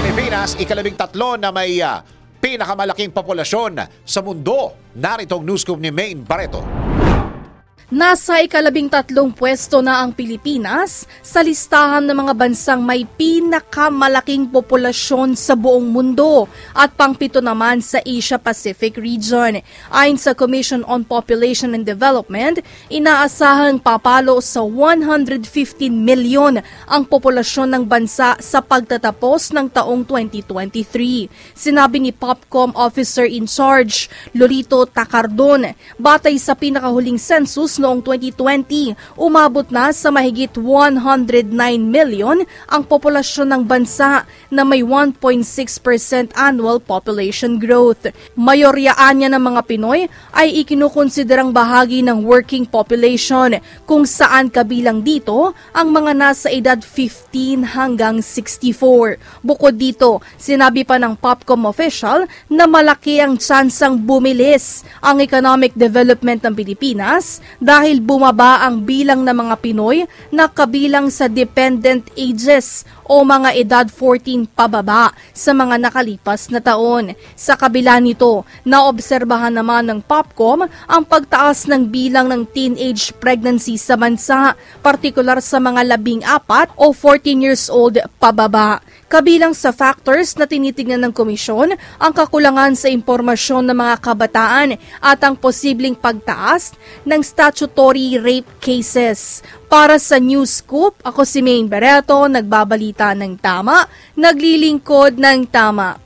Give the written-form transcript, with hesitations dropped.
Pilipinas, ika-13 na may pinakamalaking populasyon sa mundo. Narito ang newscoop ni Maine Barreto. Nasa ika-13 pwesto na ang Pilipinas sa listahan ng mga bansang may pinakamalaking populasyon sa buong mundo at pang-7 naman sa Asia-Pacific region. Ayon sa Commission on Population and Development, inaasahang papalo sa 115 milyon ang populasyon ng bansa sa pagtatapos ng taong 2023. Sinabi ni Popcom Officer in Charge, Lolito Tacardon, batay sa pinakahuling census noong 2020, umabot na sa mahigit 109 million ang populasyon ng bansa na may 1.6% annual population growth. Mayoryaan niya ng mga Pinoy ay ikinukonsiderang bahagi ng working population, kung saan kabilang dito ang mga nasa edad 15 hanggang 64. Bukod dito, sinabi pa ng Popcom official na malaki ang tsansang bumilis ang economic development ng Pilipinas dahil bumaba ang bilang ng mga Pinoy na kabilang sa dependent ages o mga edad 14 pababa sa mga nakalipas na taon. Sa kabila nito, naobserbahan naman ng Popcom ang pagtaas ng bilang ng teenage pregnancy sa bansa, partikular sa mga 14 o 14 years old pababa. Kabilang sa factors na tinitingnan ng komisyon ang kakulangan sa impormasyon ng mga kabataan at ang posibleng pagtaas ng statutory rape cases. Para sa News Scoop, ako si Maine Barreto, nagbabalita ng tama, naglilingkod ng tama.